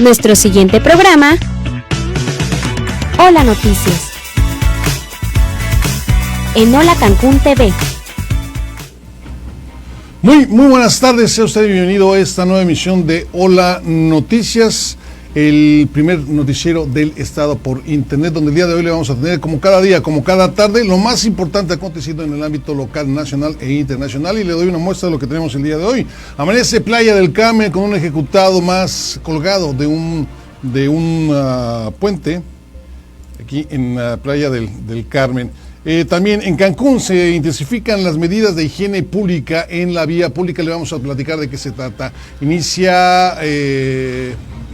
Nuestro siguiente programa, Hola Noticias, en Hola Cancún TV. Muy buenas tardes, sea usted bienvenido a esta nueva emisión de Hola Noticias, el primer noticiero del estado por internet, donde el día de hoy le vamos a tener, como cada día, como cada tarde, lo más importante acontecido en el ámbito local, nacional e internacional, y le doy una muestra de lo que tenemos el día de hoy. Amanece Playa del Carmen con un ejecutado más colgado de un puente, aquí en la Playa del Carmen. También en Cancún se intensifican las medidas de higiene pública en la vía pública. Le vamos a platicar de qué se trata. Inicia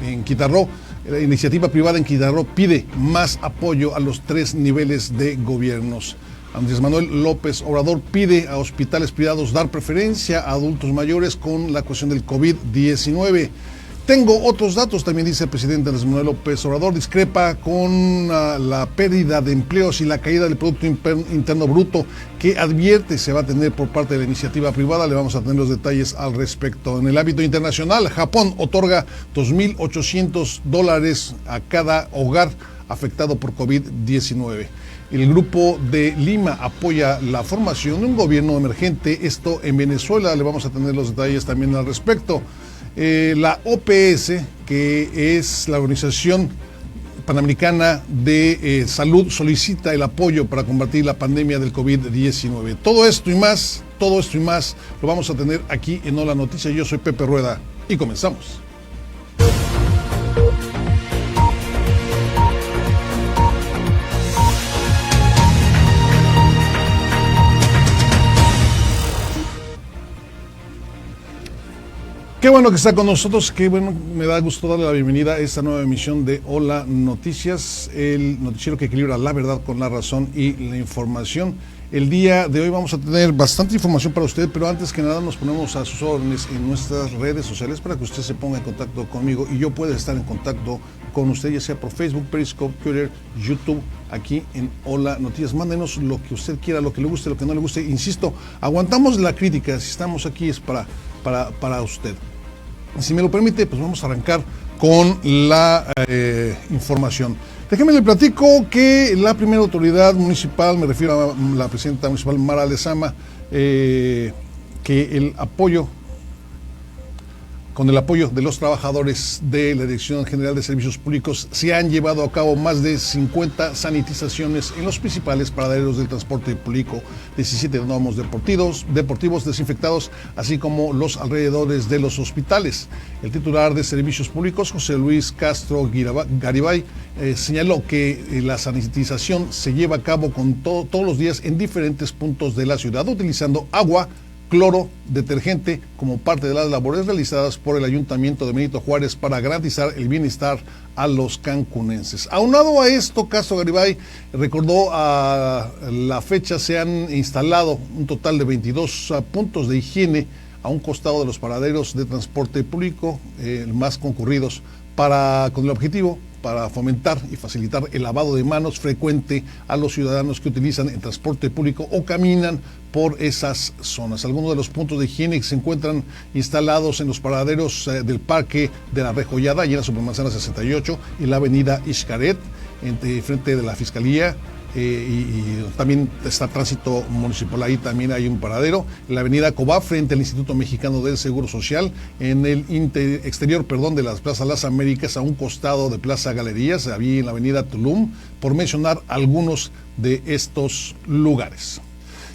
en Quintana Roo, la iniciativa privada en Quintana Roo pide más apoyo a los 3 niveles de gobiernos. Andrés Manuel López Obrador pide a hospitales privados dar preferencia a adultos mayores con la cuestión del COVID-19. Tengo otros datos, también dice el presidente Andrés Manuel López Obrador, discrepa con la pérdida de empleos y la caída del Producto Interno Bruto que advierte se va a tener por parte de la iniciativa privada. Le vamos a tener los detalles al respecto. En el ámbito internacional, Japón otorga $2,800 a cada hogar afectado por COVID-19. El Grupo de Lima apoya la formación de un gobierno emergente, esto en Venezuela. Le vamos a tener los detalles también al respecto. La OPS, que es la Organización Panamericana de Salud, solicita el apoyo para combatir la pandemia del COVID-19. Todo esto y más lo vamos a tener aquí en Hola Noticias. Yo soy Pepe Rueda y comenzamos. Qué bueno que está con nosotros, qué bueno, me da gusto darle la bienvenida a esta nueva emisión de Hola Noticias, el noticiero que equilibra la verdad con la razón y la información. El día de hoy vamos a tener bastante información para usted, pero antes que nada nos ponemos a sus órdenes en nuestras redes sociales para que usted se ponga en contacto conmigo y yo pueda estar en contacto con usted, ya sea por Facebook, Periscope, Twitter, YouTube, aquí en Hola Noticias. Mándenos lo que usted quiera, lo que le guste, lo que no le guste. Insisto, aguantamos la crítica, si estamos aquí es para usted. Si me lo permite, pues vamos a arrancar con la información. Déjeme le platico que la primera autoridad municipal, me refiero a la presidenta municipal Mara Lezama, que con el apoyo de los trabajadores de la Dirección General de Servicios Públicos, se han llevado a cabo más de 50 sanitizaciones en los principales paraderos del transporte público, 17 domos deportivos desinfectados, así como los alrededores de los hospitales. El titular de Servicios Públicos, José Luis Castro Garibay, señaló que la sanitización se lleva a cabo todos los días en diferentes puntos de la ciudad, utilizando agua, cloro, detergente como parte de las labores realizadas por el Ayuntamiento de Benito Juárez para garantizar el bienestar a los cancunenses. Aunado a esto, Castro Garibay recordó a la fecha se han instalado un total de 22 puntos de higiene a un costado de los paraderos de transporte público más concurridos con el objetivo para fomentar y facilitar el lavado de manos frecuente a los ciudadanos que utilizan el transporte público o caminan por esas zonas. Algunos de los puntos de higiene que se encuentran instalados en los paraderos del Parque de la Rejollada, allí en la Supermanzana 68, y la avenida Xcaret, frente de la Fiscalía, y también está tránsito municipal, ahí también hay un paradero, en la avenida Cobá, frente al Instituto Mexicano del Seguro Social, en el exterior de la Plaza Las Américas, a un costado de Plaza Galerías, ahí en la avenida Tulum, por mencionar algunos de estos lugares.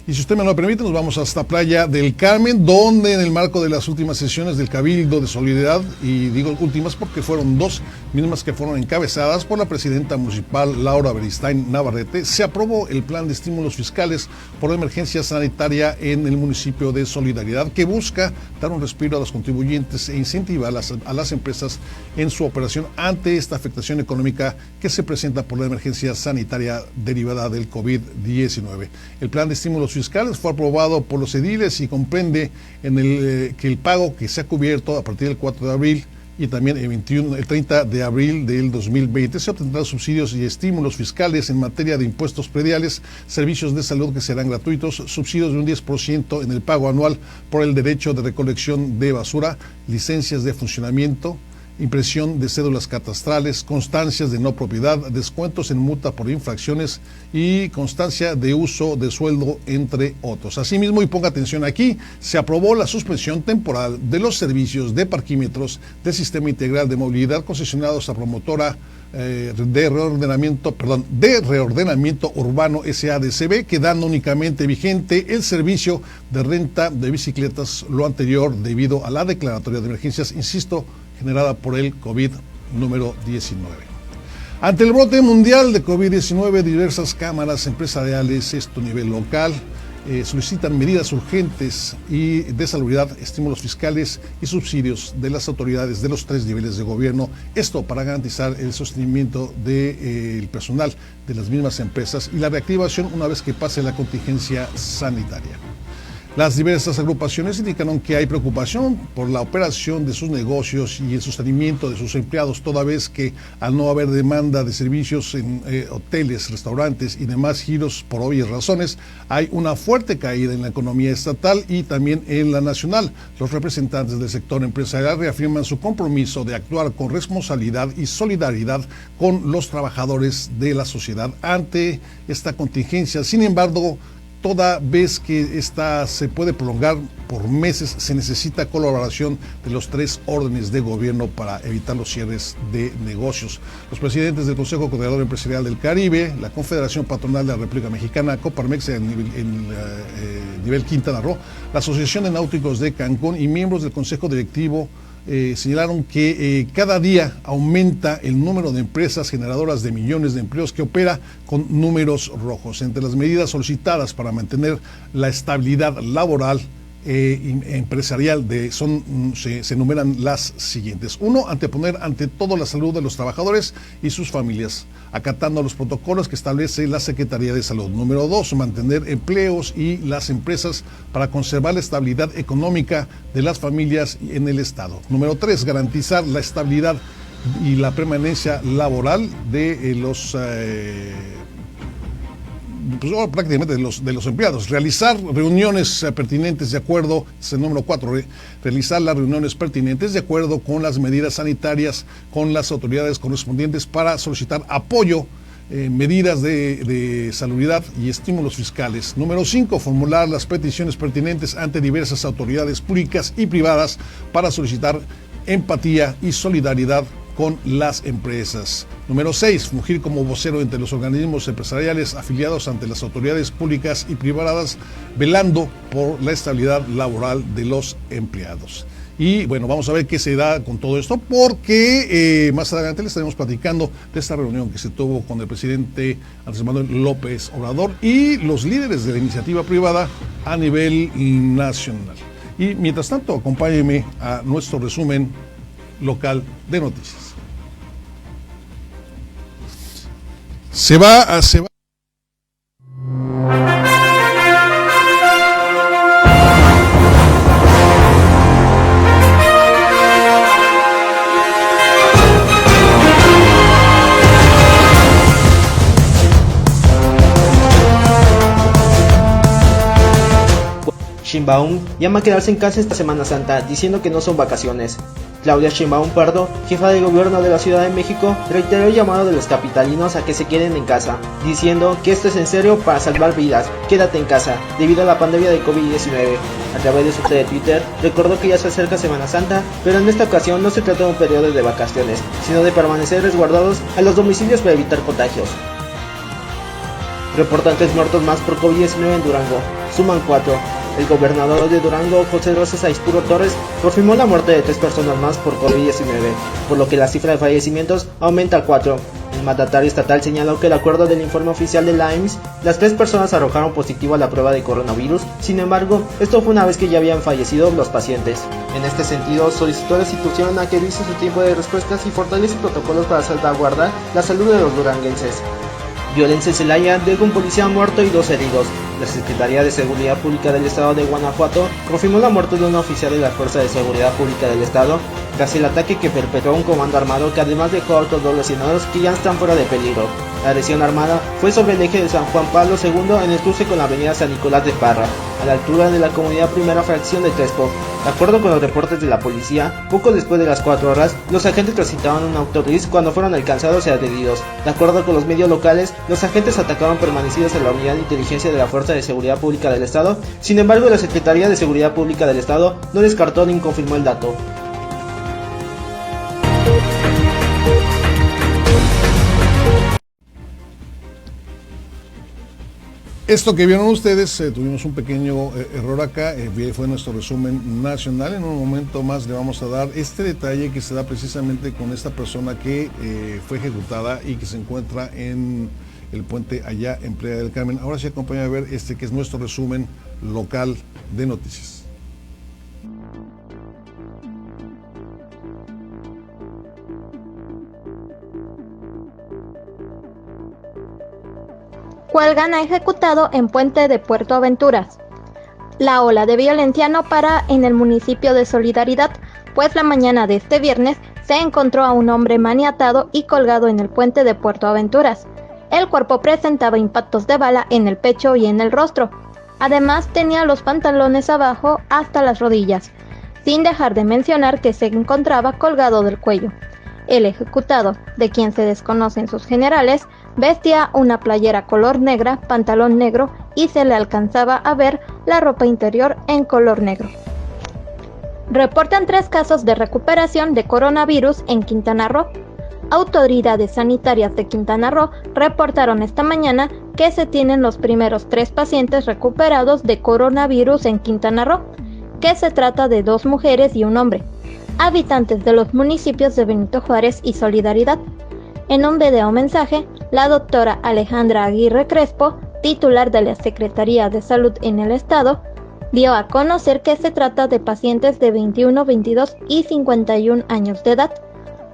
Y si usted me lo permite, nos vamos hasta Playa del Carmen, donde en el marco de las últimas sesiones del Cabildo de Solidaridad, y digo últimas porque fueron 2 mismas que fueron encabezadas por la presidenta municipal Laura Beristain Navarrete, se aprobó el plan de estímulos fiscales por la emergencia sanitaria en el municipio de Solidaridad, que busca dar un respiro a los contribuyentes e incentivar a las empresas en su operación ante esta afectación económica que se presenta por la emergencia sanitaria derivada del COVID-19. El plan de estímulos fiscales fue aprobado por los ediles y comprende que el pago que se ha cubierto a partir del 4 de abril y también el 30 de abril del 2020 se obtendrán subsidios y estímulos fiscales en materia de impuestos prediales, servicios de salud que serán gratuitos, subsidios de un 10% en el pago anual por el derecho de recolección de basura, licencias de funcionamiento, impresión de cédulas catastrales, constancias de no propiedad, descuentos en multa por infracciones y constancia de uso de sueldo, entre otros. Asimismo, y ponga atención aquí, se aprobó la suspensión temporal de los servicios de parquímetros del Sistema Integral de Movilidad concesionados a promotora de reordenamiento urbano SADCB, quedando únicamente vigente el servicio de renta de bicicletas, lo anterior debido a la declaratoria de emergencias, insisto, generada por el COVID número 19. Ante el brote mundial de COVID-19, diversas cámaras empresariales, esto a nivel local, solicitan medidas urgentes y de salubridad, estímulos fiscales y subsidios de las autoridades de los 3 niveles de gobierno, esto para garantizar el sostenimiento del personal de las mismas empresas y la reactivación una vez que pase la contingencia sanitaria. Las diversas agrupaciones indicaron que hay preocupación por la operación de sus negocios y el sostenimiento de sus empleados, toda vez que al no haber demanda de servicios en hoteles, restaurantes y demás giros por obvias razones, hay una fuerte caída en la economía estatal y también en la nacional. Los representantes del sector empresarial reafirman su compromiso de actuar con responsabilidad y solidaridad con los trabajadores de la sociedad ante esta contingencia. Sin embargo, toda vez que esta se puede prolongar por meses, se necesita colaboración de los 3 órdenes de gobierno para evitar los cierres de negocios. Los presidentes del Consejo Coordinador Empresarial del Caribe, la Confederación Patronal de la República Mexicana, Coparmex en nivel Quintana Roo, la Asociación de Náuticos de Cancún y miembros del Consejo Directivo señalaron que cada día aumenta el número de empresas generadoras de millones de empleos que opera con números rojos. Entre las medidas solicitadas para mantener la estabilidad laboral empresarial se enumeran las siguientes. 1, anteponer ante todo la salud de los trabajadores y sus familias, acatando los protocolos que establece la Secretaría de Salud. Número 2, mantener empleos y las empresas para conservar la estabilidad económica de las familias en el Estado. Número 3, garantizar la estabilidad y la permanencia laboral de los prácticamente de los empleados. Realizar reuniones pertinentes de acuerdo, es el número 4, realizar las reuniones pertinentes de acuerdo con las medidas sanitarias con las autoridades correspondientes para solicitar apoyo, medidas de salubridad y estímulos fiscales. Número 5, formular las peticiones pertinentes ante diversas autoridades públicas y privadas para solicitar empatía y solidaridad con las empresas. Número 6, fungir como vocero entre los organismos empresariales afiliados ante las autoridades públicas y privadas, velando por la estabilidad laboral de los empleados. Y bueno, vamos a ver qué se da con todo esto, porque más adelante les estaremos platicando de esta reunión que se tuvo con el presidente Andrés Manuel López Obrador y los líderes de la iniciativa privada a nivel nacional. Y mientras tanto, acompáñenme a nuestro resumen local de noticias. Se va. Sheinbaum llama a quedarse en casa esta Semana Santa, diciendo que no son vacaciones. Claudia Sheinbaum Pardo, jefa de gobierno de la Ciudad de México, reiteró el llamado de los capitalinos a que se queden en casa, diciendo que esto es en serio para salvar vidas. Quédate en casa, debido a la pandemia de COVID-19. A través de su red de Twitter, recordó que ya se acerca Semana Santa, pero en esta ocasión no se trata de un periodo de vacaciones, sino de permanecer resguardados a los domicilios para evitar contagios. Reportan 3 muertos más por COVID-19 en Durango, suman 4. El gobernador de Durango, José Rosa Saizpuro Torres, confirmó la muerte de 3 personas más por COVID-19, por lo que la cifra de fallecimientos aumenta a 4. El mandatario estatal señaló que de acuerdo del informe oficial de la IMSS, las 3 personas arrojaron positivo a la prueba de coronavirus. Sin embargo, esto fue una vez que ya habían fallecido los pacientes. En este sentido, solicitó a la institución a que revise su tiempo de respuestas y fortalece protocolos para salvaguardar la salud de los duranguenses. Violencia en Celaya dejó un policía muerto y 2 heridos. La Secretaría de Seguridad Pública del Estado de Guanajuato confirmó la muerte de un oficial de la Fuerza de Seguridad Pública del Estado tras el ataque que perpetró un comando armado que además dejó a otros 2 lesionados que ya están fuera de peligro. La agresión armada fue sobre el eje de San Juan Pablo II en el cruce con la avenida San Nicolás de Parra, a la altura de la comunidad Primera Fracción de Crespo. De acuerdo con los reportes de la policía, poco después de las 4 horas, los agentes transitaban un autogris cuando fueron alcanzados y agredidos. De acuerdo con los medios locales, los agentes atacaron permanecidos en la unidad de inteligencia de la Fuerza de Seguridad Pública del Estado. Sin embargo, la Secretaría de Seguridad Pública del Estado no descartó ni confirmó el dato. Esto que vieron ustedes, tuvimos un pequeño error acá, fue nuestro resumen nacional. En un momento más le vamos a dar este detalle que se da precisamente con esta persona que fue ejecutada y que se encuentra en el puente allá en Playa del Carmen. Ahora sí, acompáñame a ver este que es nuestro resumen local de noticias. Cuelgan a ejecutado en puente de Puerto Aventuras. La ola de violencia no para en el municipio de Solidaridad, pues la mañana de este viernes se encontró a un hombre maniatado y colgado en el puente de Puerto Aventuras. El cuerpo presentaba impactos de bala en el pecho y en el rostro. Además tenía los pantalones abajo hasta las rodillas, sin dejar de mencionar que se encontraba colgado del cuello. El ejecutado, de quien se desconocen sus generales, vestía una playera color negra, pantalón negro y se le alcanzaba a ver la ropa interior en color negro. Reportan 3 casos de recuperación de coronavirus en Quintana Roo. Autoridades sanitarias de Quintana Roo reportaron esta mañana que se tienen los primeros 3 pacientes recuperados de coronavirus en Quintana Roo, que se trata de 2 mujeres y un hombre, habitantes de los municipios de Benito Juárez y Solidaridad. En un video mensaje, la doctora Alejandra Aguirre Crespo, titular de la Secretaría de Salud en el Estado, dio a conocer que se trata de pacientes de 21, 22 y 51 años de edad,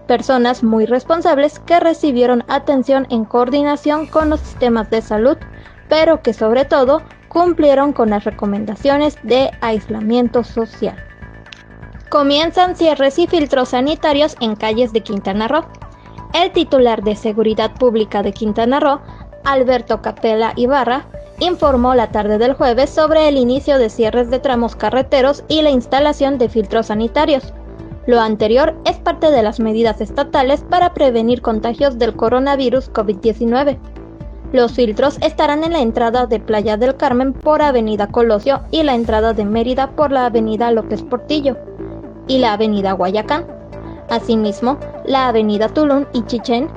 personas muy responsables que recibieron atención en coordinación con los sistemas de salud, pero que sobre todo cumplieron con las recomendaciones de aislamiento social. Comienzan cierres y filtros sanitarios en calles de Quintana Roo. El titular de Seguridad Pública de Quintana Roo, Alberto Capella Ibarra, informó la tarde del jueves sobre el inicio de cierres de tramos carreteros y la instalación de filtros sanitarios. Lo anterior es parte de las medidas estatales para prevenir contagios del coronavirus COVID-19. Los filtros estarán en la entrada de Playa del Carmen por Avenida Colosio y la entrada de Mérida por la Avenida López Portillo y la Avenida Guayacán. Asimismo, la Avenida Tulum y Chichén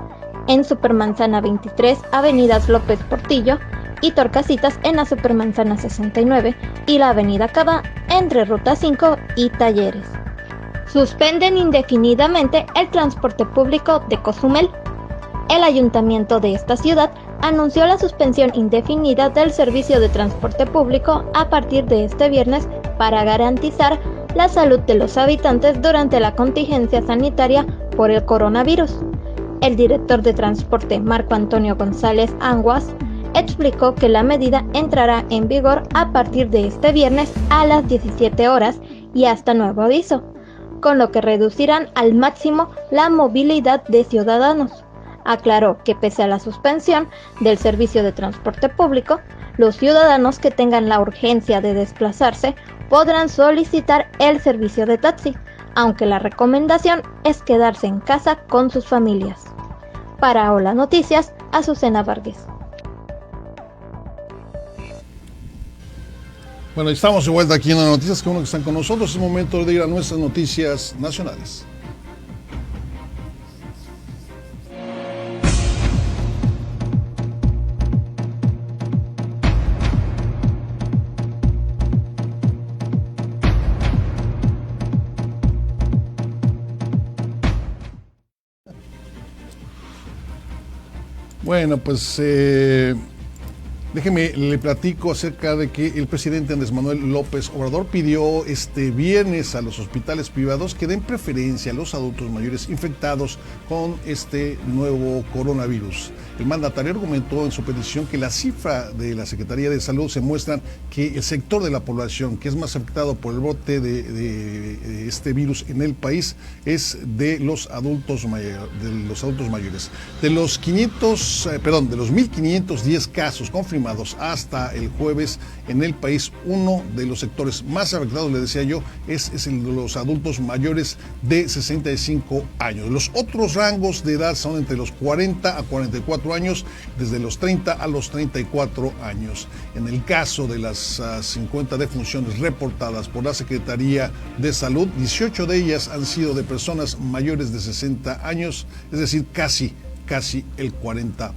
en Supermanzana 23, Avenidas López Portillo y Torcasitas en la Supermanzana 69 y la Avenida Cava entre Ruta 5 y Talleres. Suspenden indefinidamente el transporte público de Cozumel. El ayuntamiento de esta ciudad anunció la suspensión indefinida del servicio de transporte público a partir de este viernes para garantizar la salud de los habitantes durante la contingencia sanitaria por el coronavirus. El director de transporte Marco Antonio González Anguas explicó que la medida entrará en vigor a partir de este viernes a las 17 horas y hasta nuevo aviso, con lo que reducirán al máximo la movilidad de ciudadanos. Aclaró que pese a la suspensión del servicio de transporte público, los ciudadanos que tengan la urgencia de desplazarse podrán solicitar el servicio de taxi, aunque la recomendación es quedarse en casa con sus familias. Para Hola Noticias, Azucena Vargas. Bueno, estamos de vuelta aquí en las noticias, que uno que están con nosotros. Es momento de ir a nuestras noticias nacionales. Bueno, pues Déjeme, le platico acerca de que el presidente Andrés Manuel López Obrador pidió este viernes a los hospitales privados que den preferencia a los adultos mayores infectados con este nuevo coronavirus. El mandatario argumentó en su petición que la cifra de la Secretaría de Salud se muestra que el sector de la población que es más afectado por el brote de este virus en el país es de los adultos mayores. De los 1.510 casos confirmados hasta el jueves en el país, uno de los sectores más afectados, le decía yo, es el de los adultos mayores de 65 años. Los otros rangos de edad son entre los 40 a 44 años, desde los 30 a los 34 años. En el caso de las 50 defunciones reportadas por la Secretaría de Salud, 18 de ellas han sido de personas mayores de 60 años, es decir, casi el 40%.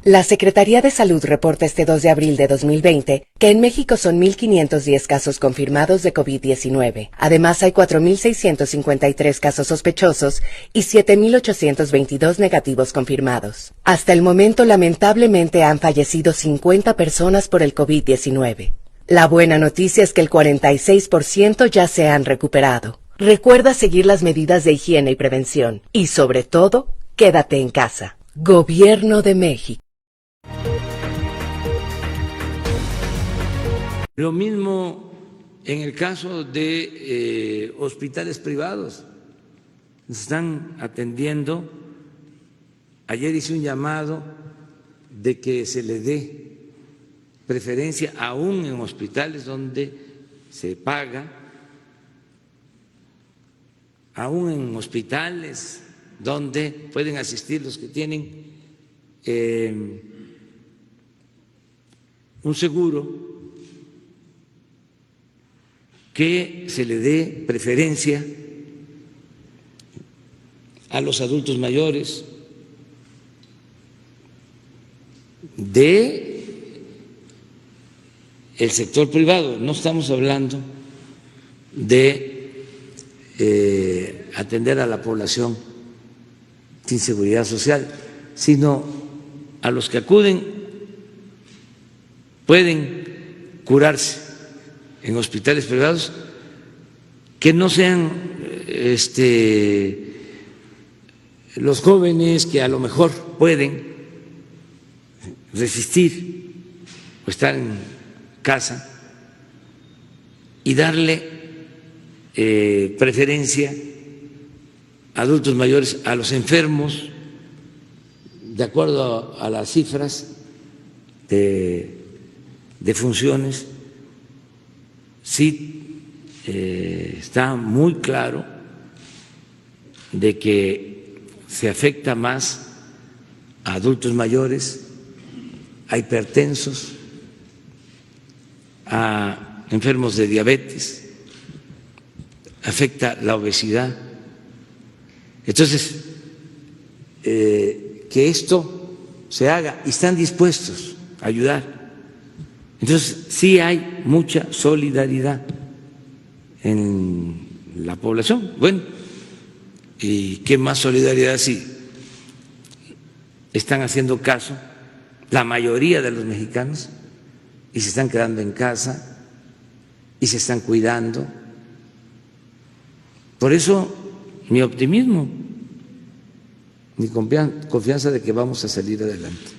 La Secretaría de Salud reporta este 2 de abril de 2020 que en México son 1.510 casos confirmados de COVID-19. Además, hay 4.653 casos sospechosos y 7.822 negativos confirmados. Hasta el momento, lamentablemente, han fallecido 50 personas por el COVID-19. La buena noticia es que el 46% ya se han recuperado. Recuerda seguir las medidas de higiene y prevención. Y sobre todo, quédate en casa. Gobierno de México. Lo mismo en el caso de hospitales privados. Nos están atendiendo. Ayer hice un llamado de que se le dé preferencia aún en hospitales donde se paga, aún en hospitales donde pueden asistir los que tienen un seguro, que se le dé preferencia a los adultos mayores de el sector privado. No estamos hablando de atender a la población sin seguridad social, sino a los que acuden pueden curarse en hospitales privados, que no sean los jóvenes que a lo mejor pueden resistir o estar en casa, y darle preferencia a adultos mayores, a los enfermos, de acuerdo a las cifras de funciones. Sí está muy claro de que se afecta más a adultos mayores, a hipertensos, a enfermos de diabetes, afecta la obesidad. Entonces, que esto se haga, y están dispuestos a ayudar. Entonces, sí hay mucha solidaridad en la población. Bueno, ¿y qué más solidaridad si están haciendo caso la mayoría de los mexicanos y se están quedando en casa y se están cuidando? Por eso mi optimismo, mi confianza de que vamos a salir adelante.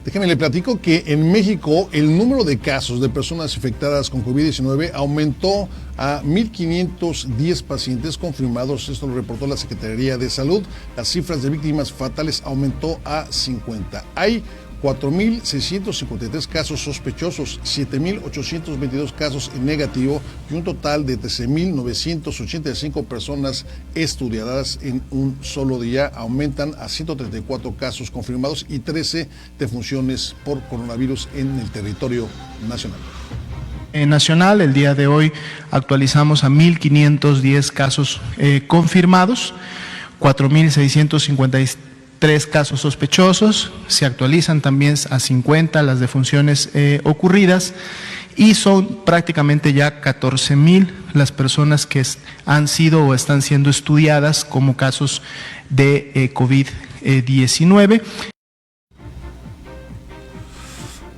Déjeme le platico que en México el número de casos de personas infectadas con COVID-19 aumentó a 1.510 pacientes confirmados. Esto lo reportó la Secretaría de Salud. Las cifras de víctimas fatales aumentó a 50. Hay 4.653 casos sospechosos, 7.822 casos en negativo y un total de 13.985 personas estudiadas en un solo día. Aumentan a 134 casos confirmados y 13 defunciones por coronavirus en el territorio nacional. Nacional, el día de hoy actualizamos a 1.510 casos confirmados, 4.653 3 casos sospechosos, se actualizan también a 50 las defunciones ocurridas y son prácticamente ya 14,000 las personas que han sido o están siendo estudiadas como casos de COVID-19.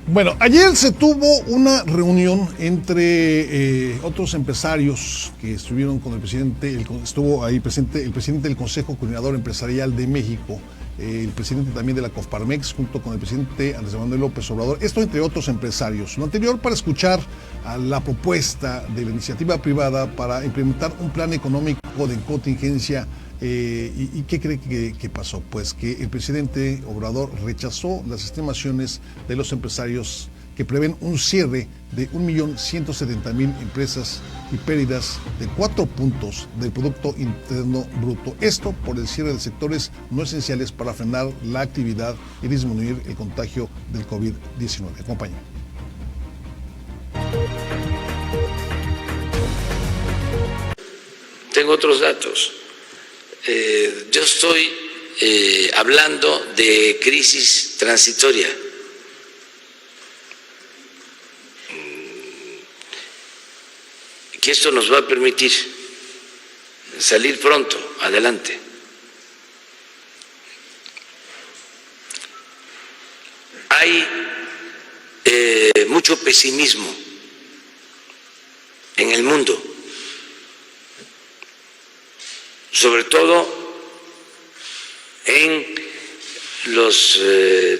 Bueno, ayer se tuvo una reunión entre otros empresarios que estuvieron con el presidente, estuvo ahí presente el presidente del Consejo Coordinador Empresarial de México, el presidente también de la COFPARMEX, junto con el presidente Andrés Manuel López Obrador, esto entre otros empresarios. Lo anterior para escuchar a la propuesta de la iniciativa privada para implementar un plan económico de contingencia. ¿Y qué cree que pasó? Pues que el presidente Obrador rechazó las estimaciones de los empresarios que prevén un cierre de 1.170.000 empresas y pérdidas de 4 puntos del Producto Interno Bruto. Esto por el cierre de sectores no esenciales para frenar la actividad y disminuir el contagio del COVID-19. Acompáñame. Tengo otros datos. Yo estoy hablando de crisis transitoria. Que esto nos va a permitir salir pronto adelante. Hay mucho pesimismo en el mundo, sobre todo en los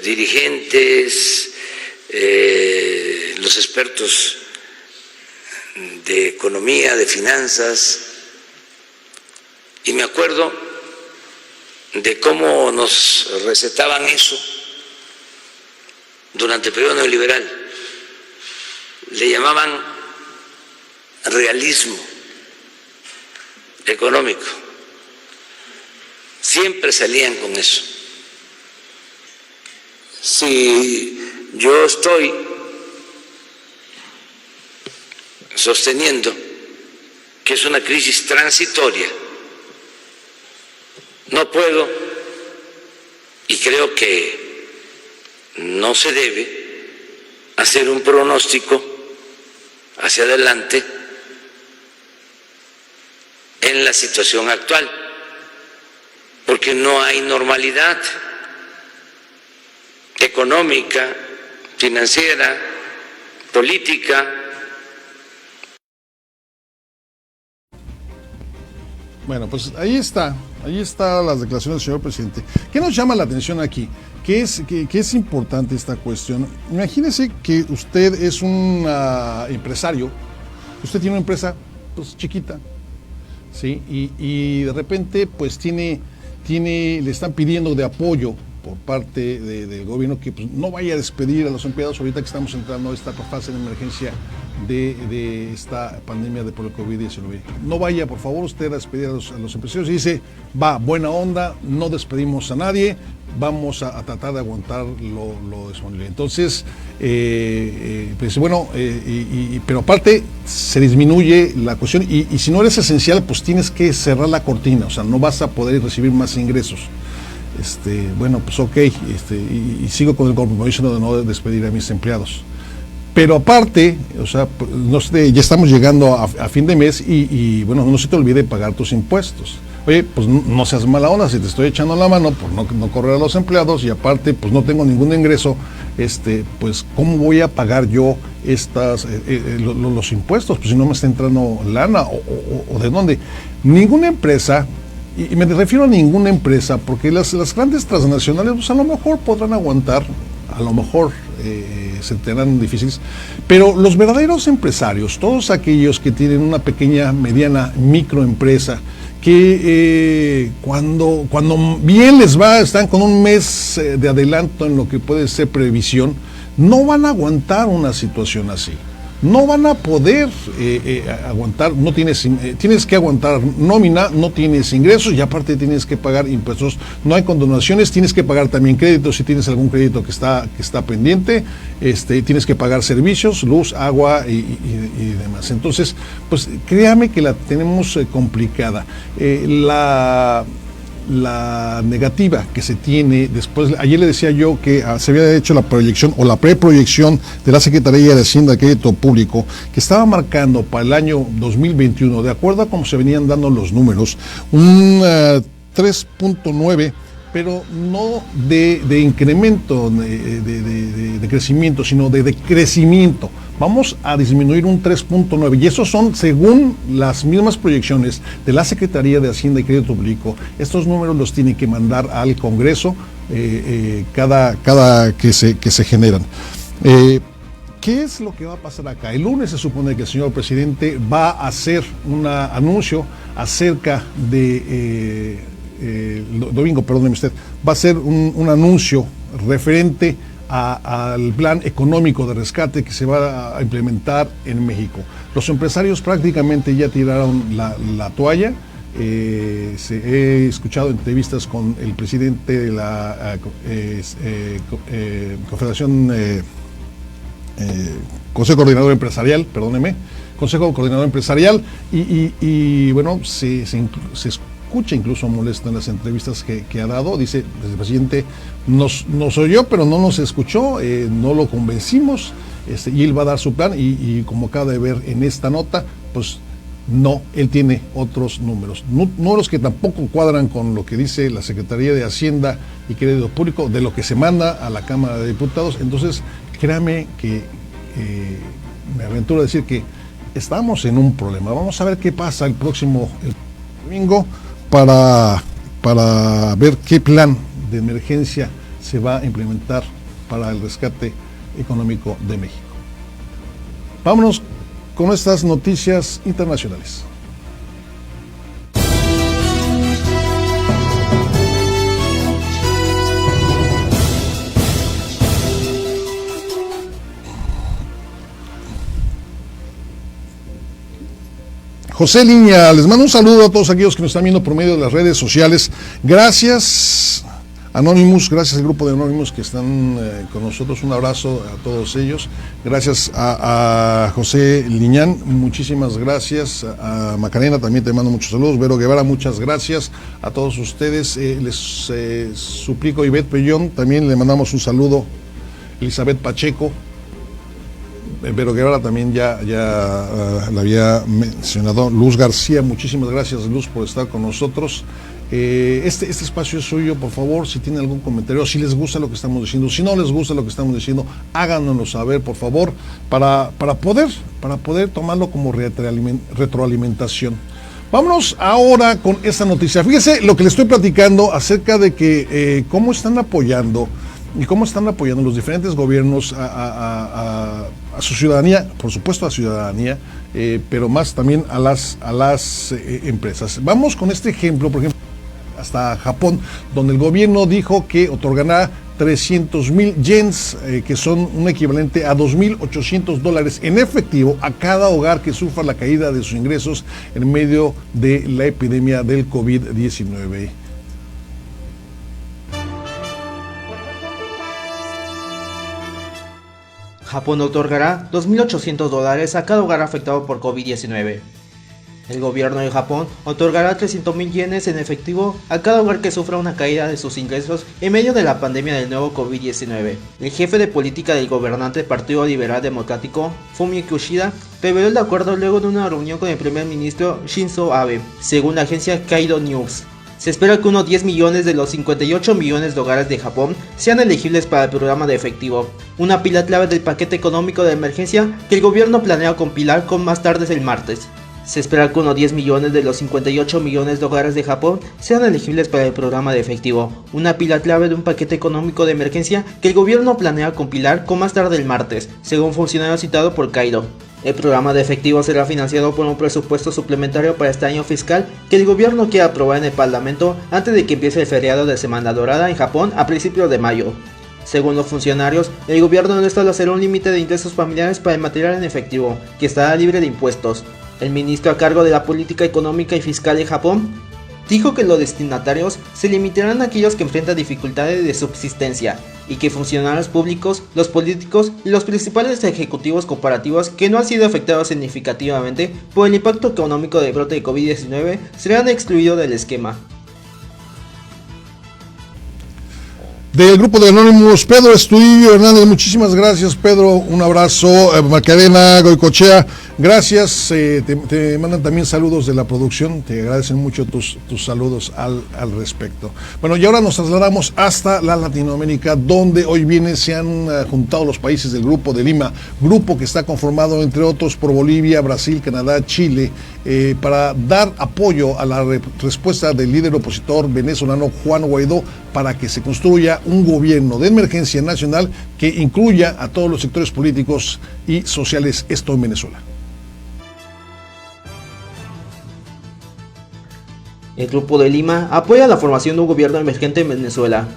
dirigentes, los expertos de economía, de finanzas, y me acuerdo de cómo nos recetaban eso durante el periodo neoliberal. Le llamaban realismo económico. Siempre salían con eso. Si yo estoy sosteniendo que es una crisis transitoria, no puedo, y creo que no se debe, hacer un pronóstico hacia adelante en la situación actual, porque no hay normalidad económica, financiera, política. Bueno, pues ahí está las declaraciones del señor presidente. ¿Qué nos llama la atención aquí? Que es importante esta cuestión. Imagínese que usted es un empresario, usted tiene una empresa pues chiquita, ¿sí? Y de repente pues le están pidiendo de apoyo por parte del gobierno que pues, no vaya a despedir a los empleados ahorita que estamos entrando a esta fase de emergencia de esta pandemia por el COVID-19. No vaya, por favor, usted a despedir a los empresarios y dice, va, buena onda, no despedimos a nadie, vamos a tratar de aguantar lo disponible. Entonces, pues bueno, pero aparte se disminuye la cuestión y si no eres esencial, pues tienes que cerrar la cortina, o sea, no vas a poder recibir más ingresos. Bueno, pues ok, y sigo con el compromiso de no despedir a mis empleados. Pero aparte, o sea, no sé, ya estamos llegando a fin de mes y bueno, no se te olvide pagar tus impuestos. Oye, pues no seas mala onda, si te estoy echando la mano por no correr a los empleados y aparte, pues no tengo ningún ingreso, pues ¿cómo voy a pagar yo los impuestos? Pues si no me está entrando lana o ¿de dónde? Ninguna empresa, y me refiero a ninguna empresa, porque las grandes transnacionales pues a lo mejor podrán aguantar, a lo mejor se tendrán difíciles, pero los verdaderos empresarios, todos aquellos que tienen una pequeña, mediana, microempresa, que cuando bien les va, están con un mes de adelanto en lo que puede ser previsión, no van a aguantar una situación así. No van a poder aguantar, tienes que aguantar nómina, no tienes ingresos y aparte tienes que pagar impuestos, no hay condonaciones, tienes que pagar también créditos si tienes algún crédito que está pendiente, tienes que pagar servicios, luz, agua y demás. Entonces, pues créame que la tenemos complicada. la negativa que se tiene después. Ayer le decía yo que se había hecho la proyección o la preproyección de la Secretaría de Hacienda y Crédito Público, que estaba marcando para el año 2021, de acuerdo a cómo se venían dando los números, un 3.9, pero no de incremento, de crecimiento, sino de decrecimiento. Vamos a disminuir un 3.9, y esos son según las mismas proyecciones de la Secretaría de Hacienda y Crédito Público. Estos números los tiene que mandar al Congreso cada que se generan. ¿Qué es lo que va a pasar acá? El lunes se supone que el señor presidente va a hacer un anuncio acerca de... domingo, perdóneme usted, va a hacer un anuncio referente al plan económico de rescate que se va a implementar en México. Los empresarios prácticamente ya tiraron la toalla. He escuchado entrevistas con el presidente de la Confederación, Consejo Coordinador Empresarial, Consejo Coordinador Empresarial, y bueno, se escucha incluso molesto en las entrevistas que ha dado. Dice el presidente, nos oyó pero no nos escuchó, no lo convencimos, y él va a dar su plan, y como acaba de ver en esta nota, pues no, él tiene otros números, números que tampoco cuadran con lo que dice la Secretaría de Hacienda y Crédito Público, de lo que se manda a la Cámara de Diputados. Entonces, créame que me aventuro a decir que estamos en un problema. Vamos a ver qué pasa el próximo domingo para ver qué plan de emergencia se va a implementar para el rescate económico de México. Vámonos con estas noticias internacionales. José Liña, les mando un saludo a todos aquellos que nos están viendo por medio de las redes sociales. Gracias Anonymous, gracias al grupo de Anonymous que están con nosotros. Un abrazo a todos ellos. Gracias a José Liñán, muchísimas gracias. A Macarena también te mando muchos saludos. Vero Guevara, muchas gracias a todos ustedes. Les suplico, Ivette Pellón, también le mandamos un saludo. Elizabeth Pacheco. Vero Guevara también ya la había mencionado. Luz García, muchísimas gracias, Luz, por estar con nosotros. Este espacio es suyo, por favor. Si tienen algún comentario, si les gusta lo que estamos diciendo, si no les gusta lo que estamos diciendo, háganoslo saber, por favor, para poder tomarlo como retroalimentación. Vámonos ahora con esta noticia. Fíjese lo que le estoy platicando acerca de que cómo están apoyando los diferentes gobiernos a su ciudadanía, por supuesto a la ciudadanía, pero más también a las empresas. Vamos con este ejemplo, por ejemplo, hasta Japón, donde el gobierno dijo que otorgará 300,000 yens, que son un equivalente a $2,800 en efectivo a cada hogar que sufra la caída de sus ingresos en medio de la epidemia del COVID-19. Japón otorgará $2,800 a cada hogar afectado por COVID-19. El gobierno de Japón otorgará 300,000 yenes en efectivo a cada hogar que sufra una caída de sus ingresos en medio de la pandemia del nuevo COVID-19. El jefe de política del gobernante Partido Liberal Democrático, Fumio Kishida, reveló el acuerdo luego de una reunión con el primer ministro Shinzo Abe, según la agencia Kaido News. Se espera que unos 10 millones de los 58 millones de hogares de Japón sean elegibles para el programa de efectivo, una pila clave del paquete económico de emergencia que el gobierno planea compilar con más tarde el martes. Se espera que unos 10 millones de los 58 millones de hogares de Japón sean elegibles para el programa de efectivo, una pila clave de un paquete económico de emergencia que el gobierno planea compilar con más tarde el martes, según funcionario citado por Kaido. El programa de efectivo será financiado por un presupuesto suplementario para este año fiscal que el gobierno quiere aprobar en el Parlamento antes de que empiece el feriado de Semana Dorada en Japón a principios de mayo. Según los funcionarios, el gobierno no establecerá un límite de ingresos familiares para el material en efectivo, que estará libre de impuestos. El ministro a cargo de la política económica y fiscal de Japón dijo que los destinatarios se limitarán a aquellos que enfrentan dificultades de subsistencia y que funcionarios públicos, los políticos y los principales ejecutivos corporativos que no han sido afectados significativamente por el impacto económico del brote de COVID-19 serán excluidos del esquema. Del grupo de Anónimos, Pedro Estudillo Hernández, muchísimas gracias, Pedro, un abrazo. Macarena Goicochea, gracias, te mandan también saludos de la producción, te agradecen mucho tus saludos al respecto. Bueno, y ahora nos trasladamos hasta la Latinoamérica, donde hoy viernes se han juntado los países del Grupo de Lima, grupo que está conformado entre otros por Bolivia, Brasil, Canadá, Chile, para dar apoyo a la respuesta del líder opositor venezolano Juan Guaidó para que se construya un gobierno de emergencia nacional que incluya a todos los sectores políticos y sociales, esto en Venezuela. El Grupo de Lima apoya la formación de un gobierno emergente en Venezuela.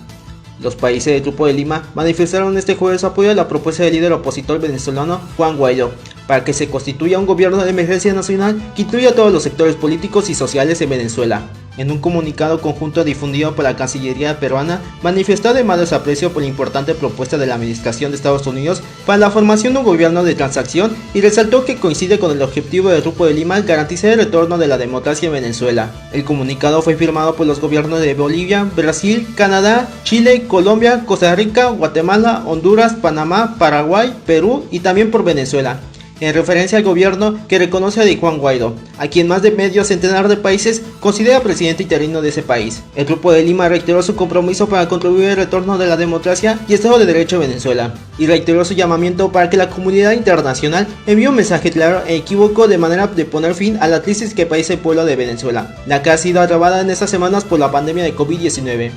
Los países del Grupo de Lima manifestaron este jueves su apoyo a la propuesta del líder opositor venezolano Juan Guaidó para que se constituya un gobierno de emergencia nacional que incluya a todos los sectores políticos y sociales en Venezuela. En un comunicado conjunto difundido por la Cancillería peruana, manifestó además desaprecio por la importante propuesta de la Administración de Estados Unidos para la formación de un gobierno de transacción y resaltó que coincide con el objetivo del Grupo de Lima garantizar el retorno de la democracia en Venezuela. El comunicado fue firmado por los gobiernos de Bolivia, Brasil, Canadá, Chile, Colombia, Costa Rica, Guatemala, Honduras, Panamá, Paraguay, Perú y también por Venezuela, en referencia al gobierno que reconoce a Juan Guaidó, a quien más de medio centenar de países considera presidente interino de ese país. El Grupo de Lima reiteró su compromiso para contribuir al retorno de la democracia y Estado de Derecho en Venezuela, y reiteró su llamamiento para que la comunidad internacional envíe un mensaje claro e equívoco de manera de poner fin a la crisis que padece el pueblo de Venezuela, la que ha sido agravada en estas semanas por la pandemia de COVID-19.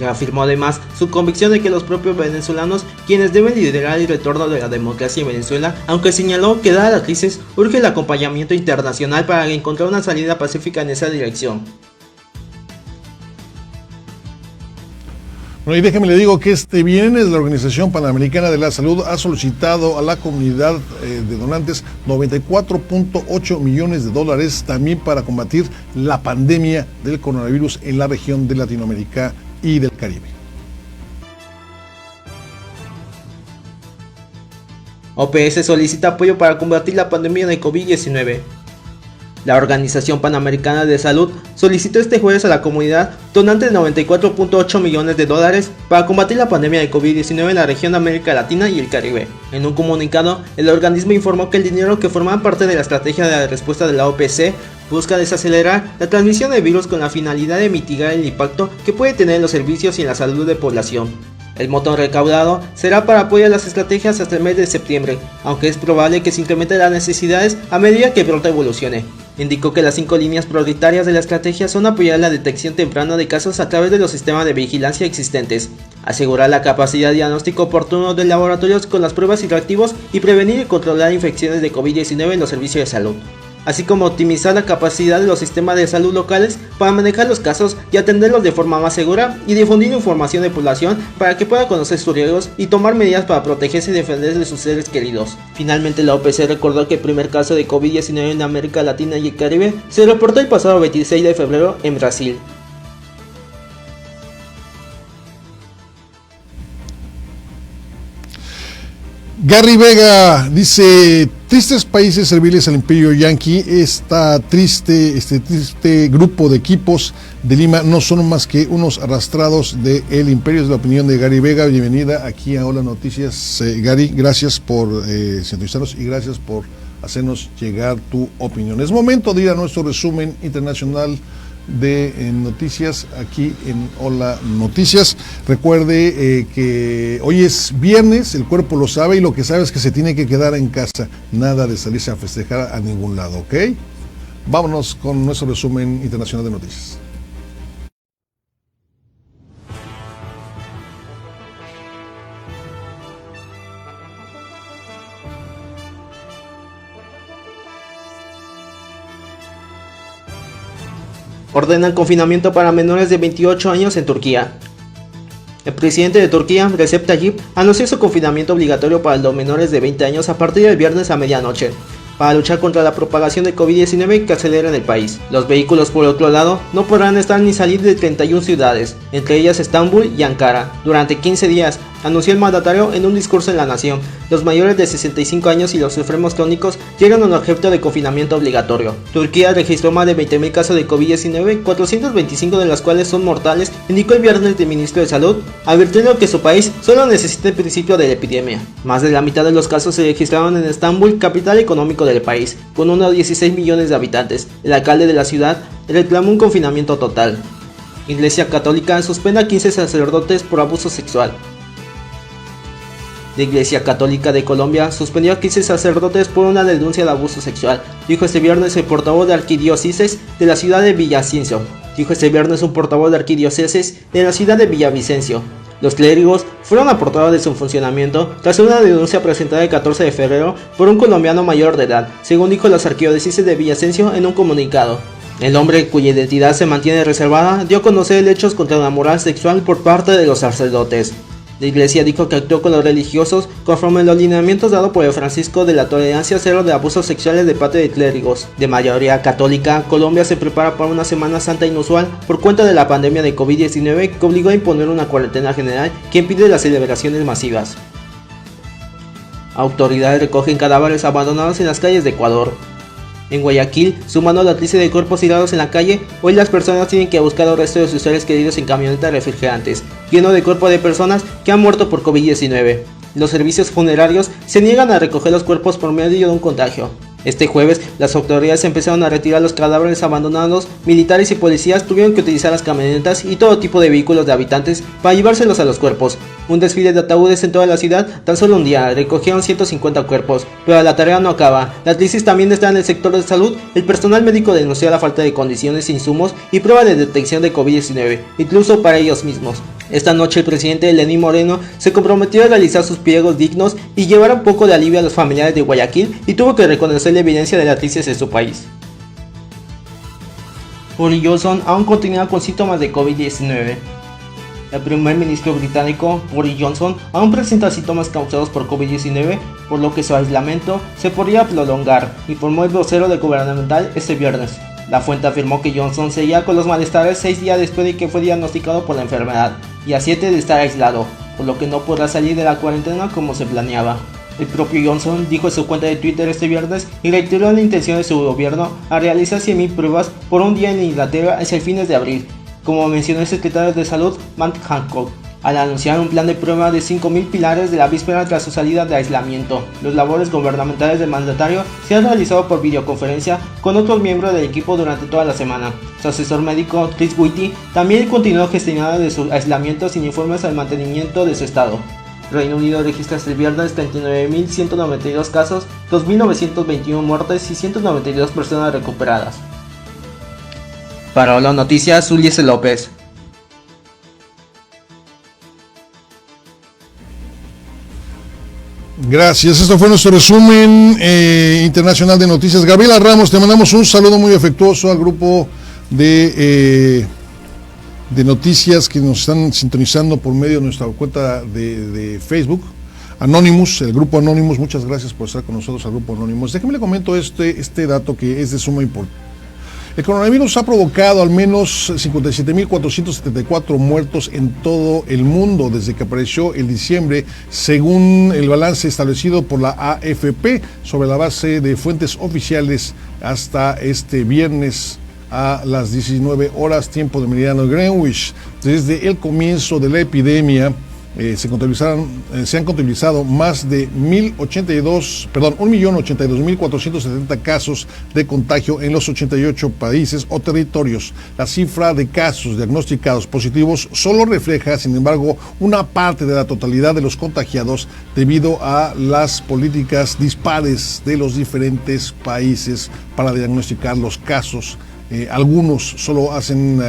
Reafirmó además su convicción de que los propios venezolanos quienes deben liderar el retorno de la democracia en Venezuela, aunque señaló que dada la crisis urge el acompañamiento internacional para encontrar una salida pacífica en esa dirección. Bueno, y déjeme le digo que este viernes la Organización Panamericana de la Salud ha solicitado a la comunidad de donantes $94.8 millones también para combatir la pandemia del coronavirus en la región de Latinoamérica y del Caribe. OPS solicita apoyo para combatir la pandemia de COVID-19. La Organización Panamericana de Salud solicitó este jueves a la comunidad donantes de $94.8 millones para combatir la pandemia de COVID-19 en la región de América Latina y el Caribe. En un comunicado, el organismo informó que el dinero que forma parte de la estrategia de respuesta de la OPS busca desacelerar la transmisión del virus con la finalidad de mitigar el impacto que puede tener en los servicios y en la salud de población. El monto recaudado será para apoyar las estrategias hasta el mes de septiembre, aunque es probable que se incrementen las necesidades a medida que pronto evolucione. Indicó que las 5 líneas prioritarias de la estrategia son apoyar la detección temprana de casos a través de los sistemas de vigilancia existentes, asegurar la capacidad de diagnóstico oportuno de laboratorios con las pruebas y reactivos y prevenir y controlar infecciones de COVID-19 en los servicios de salud, así como optimizar la capacidad de los sistemas de salud locales para manejar los casos y atenderlos de forma más segura y difundir información de población para que pueda conocer sus riesgos y tomar medidas para protegerse y defender de sus seres queridos. Finalmente, la OPC recordó que el primer caso de COVID-19 en América Latina y el Caribe se reportó el pasado 26 de febrero en Brasil. Gary Vega dice: tristes países serviles al imperio yanqui. Este triste grupo de equipos de Lima no son más que unos arrastrados del imperio. Es la opinión de Gary Vega. Bienvenida aquí a Hola Noticias, Gary. Gracias por sintonizarnos y gracias por hacernos llegar tu opinión. Es momento de ir a nuestro resumen internacional de noticias aquí en Hola Noticias. Recuerde que hoy es viernes, el cuerpo lo sabe y lo que sabe es que se tiene que quedar en casa, nada de salirse a festejar a ningún lado, ¿ok? Vámonos con nuestro resumen internacional de noticias. Ordenan confinamiento para menores de 28 años en Turquía. El presidente de Turquía, Recep Tayyip, anunció su confinamiento obligatorio para los menores de 20 años a partir del viernes a medianoche, para luchar contra la propagación de COVID-19 que acelera en el país. Los vehículos, por otro lado, no podrán estar ni salir de 31 ciudades, entre ellas Estambul y Ankara, durante 15 días, anunció el mandatario en un discurso en la nación. Los mayores de 65 años y los enfermos crónicos llegan a un objeto de confinamiento obligatorio. Turquía registró más de 20.000 casos de COVID-19, 425 de los cuales son mortales, indicó el viernes el ministro de Salud, advirtiendo que su país solo necesita el principio de la epidemia. Más de la mitad de los casos se registraron en Estambul, capital económico del país, con unos 16 millones de habitantes. El alcalde de la ciudad reclamó un confinamiento total. Iglesia Católica suspende a 15 sacerdotes por abuso sexual. La Iglesia Católica de Colombia suspendió a 15 sacerdotes por una denuncia de abuso sexual, dijo este viernes el portavoz de Arquidiócesis de la ciudad de Villavicencio. Los clérigos fueron aportados de su funcionamiento tras una denuncia presentada el 14 de febrero por un colombiano mayor de edad, según dijo la Arquidiócesis de Villavicencio en un comunicado. El hombre, cuya identidad se mantiene reservada, dio a conocer hechos contra la moral sexual por parte de los sacerdotes. La iglesia dijo que actuó con los religiosos conforme a los lineamientos dados por el Francisco de la tolerancia cero de abusos sexuales de parte de clérigos. De mayoría católica, Colombia se prepara para una Semana Santa inusual por cuenta de la pandemia de COVID-19 que obligó a imponer una cuarentena general que impide las celebraciones masivas. Autoridades recogen cadáveres abandonados en las calles de Ecuador. En Guayaquil, sumando la crisis de cuerpos tirados en la calle, hoy las personas tienen que buscar los restos de sus seres queridos en camionetas refrigerantes, lleno de cuerpos de personas que han muerto por COVID-19. Los servicios funerarios se niegan a recoger los cuerpos por medio de un contagio. Este jueves, las autoridades empezaron a retirar los cadáveres abandonados. Militares y policías tuvieron que utilizar las camionetas y todo tipo de vehículos de habitantes para llevárselos a los cuerpos. Un desfile de ataúdes en toda la ciudad, tan solo un día, recogieron 150 cuerpos, pero la tarea no acaba. La crisis también está en el sector de salud. El personal médico denunció la falta de condiciones, insumos y pruebas de detección de COVID-19, incluso para ellos mismos. Esta noche el presidente Lenín Moreno se comprometió a realizar sus pliegos dignos y llevar un poco de alivio a los familiares de Guayaquil y tuvo que reconocer la evidencia de la crisis en su país. Boris Johnson aún continúa con síntomas de COVID-19. El primer ministro británico, Boris Johnson, aún presenta síntomas causados por COVID-19, por lo que su aislamiento se podría prolongar, informó el vocero del gubernamental este viernes. La fuente afirmó que Johnson seguía con los malestares 6 días después de que fue diagnosticado por la enfermedad y a 7 de estar aislado, por lo que no podrá salir de la cuarentena como se planeaba. El propio Johnson dijo en su cuenta de Twitter este viernes y reiteró la intención de su gobierno a realizar 100.000 pruebas por un día en Inglaterra hacia fines de abril, como mencionó el secretario de Salud Matt Hancock, al anunciar un plan de prueba de 5.000 pilares de la víspera tras su salida de aislamiento. Los labores gubernamentales del mandatario se han realizado por videoconferencia con otros miembros del equipo durante toda la semana. Su asesor médico, Chris Whitty, también continuó gestionando de su aislamiento sin informes al mantenimiento de su estado. Reino Unido registra este viernes 39.192 casos, 2.921 muertes y 192 personas recuperadas. Para las noticias, Ulises López. Gracias, esto fue nuestro resumen internacional de noticias. Gabriela Ramos, te mandamos un saludo muy afectuoso al grupo de noticias que nos están sintonizando por medio de nuestra cuenta de Facebook. Anonymous, el grupo Anonymous, muchas gracias por estar con nosotros al grupo Anonymous. Déjame le comento este dato que es de suma importancia. El coronavirus ha provocado al menos 57.474 muertos en todo el mundo desde que apareció en diciembre, según el balance establecido por la AFP sobre la base de fuentes oficiales hasta este viernes a las 19 horas, tiempo de meridiano Greenwich. Desde el comienzo de la epidemia se han contabilizado más de 1.082.470 casos de contagio en los 88 países o territorios. La cifra de casos diagnosticados positivos solo refleja, sin embargo, una parte de la totalidad de los contagiados debido a las políticas dispares de los diferentes países para diagnosticar los casos. Algunos solo lo hacen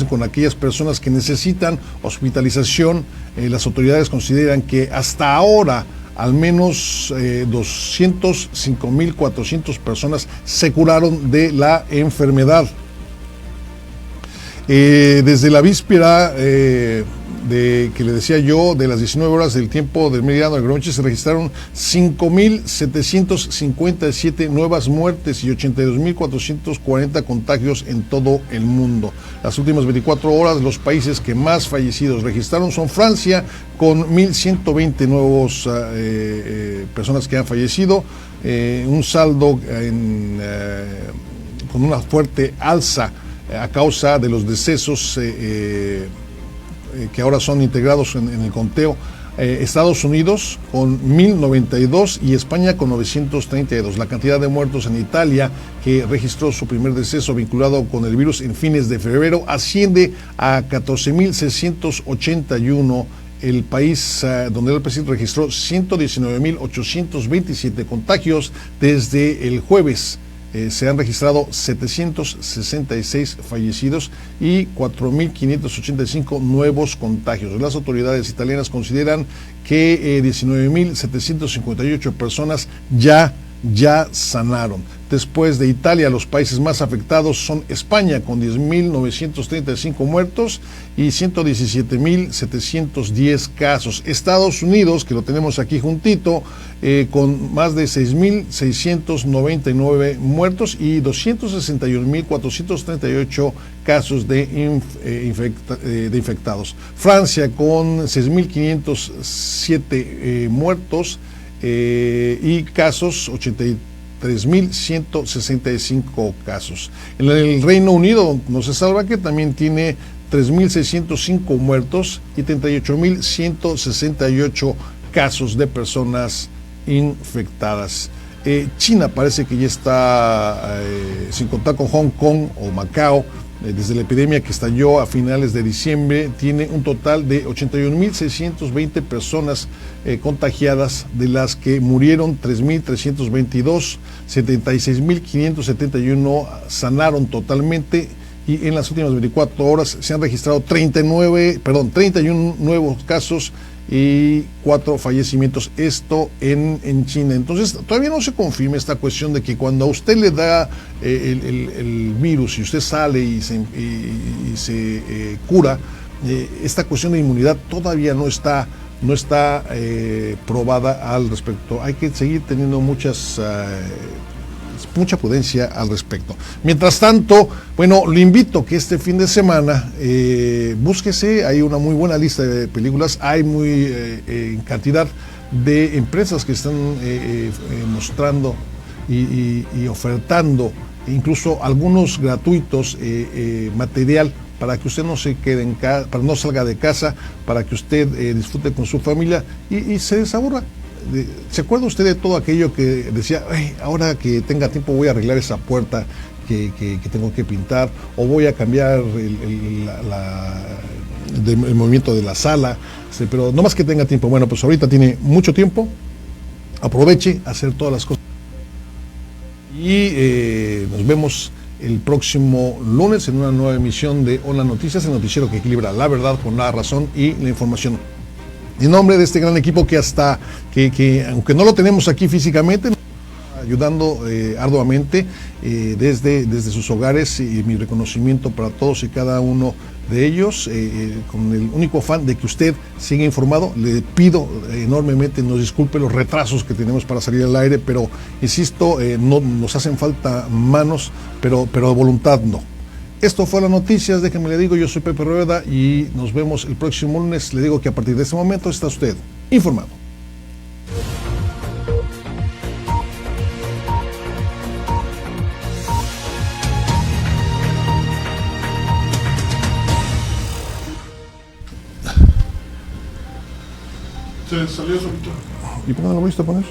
con aquellas personas que necesitan hospitalización. Las autoridades consideran que hasta ahora al menos 205.400 personas se curaron de la enfermedad. Desde la víspera que le decía yo, de las 19 horas del tiempo del meridiano de Greenwich, se registraron 5.757 nuevas muertes y 82.440 contagios en todo el mundo. Las últimas 24 horas, los países que más fallecidos registraron son Francia, con 1.120 nuevos personas que han fallecido, un saldo con una fuerte alza a causa de los decesos que ahora son integrados en el conteo. Estados Unidos con 1.092 y España con 932. La cantidad de muertos en Italia, que registró su primer deceso vinculado con el virus en fines de febrero, asciende a 14.681. El país donde el presidente registró 119.827 contagios desde el jueves. Se han registrado 766 fallecidos y 4.585 nuevos contagios. Las autoridades italianas consideran que 19.758 personas ya sanaron. Después de Italia, los países más afectados son España, con 10.935 muertos y 117.710 casos. Estados Unidos, que lo tenemos aquí juntito, con más de 6.699 muertos y 261.438 casos de infectados. Francia, con 6.507 muertos y casos, 83.165 casos. En el Reino Unido no se salva, que también tiene 3.605 muertos y 38.168 casos de personas infectadas. China parece que ya está, sin contar con Hong Kong o Macao, desde la epidemia que estalló a finales de diciembre, tiene un total de 81.620 personas contagiadas, de las que murieron 3.322, 76.571 sanaron totalmente, y en las últimas 24 horas se han registrado 31 nuevos casos y 4 fallecimientos, esto en China. Entonces todavía no se confirma esta cuestión de que cuando a usted le da el virus y usted sale y se cura, esta cuestión de inmunidad todavía no está probada al respecto. Hay que seguir teniendo mucha prudencia al respecto. Mientras tanto, bueno, lo invito que este fin de semana búsquese, hay una muy buena lista de películas, hay en cantidad de empresas que están mostrando y ofertando, incluso algunos gratuitos, material para que usted no se quede en casa, para no salga de casa, para que usted disfrute con su familia y se desaburra. ¿Se acuerda usted de todo aquello que decía, ahora que tenga tiempo voy a arreglar esa puerta que tengo que pintar, o voy a cambiar el movimiento de la sala, pero no más que tenga tiempo? Bueno, pues ahorita tiene mucho tiempo, aproveche a hacer todas las cosas. Y nos vemos el próximo lunes en una nueva emisión de Hola Noticias, el noticiero que equilibra la verdad con la razón y la información. En nombre de este gran equipo que aunque no lo tenemos aquí físicamente, nos está ayudando arduamente desde sus hogares, y mi reconocimiento para todos y cada uno de ellos, con el único afán de que usted siga informado. Le pido enormemente, nos disculpe los retrasos que tenemos para salir al aire, pero insisto, no nos hacen falta manos, pero voluntad no. Esto fue Las Noticias, déjenme le digo, yo soy Pepe Rueda y nos vemos el próximo lunes. Le digo que a partir de este momento está usted informado. Se salió solito. ¿Y por qué no lo volviste a poner?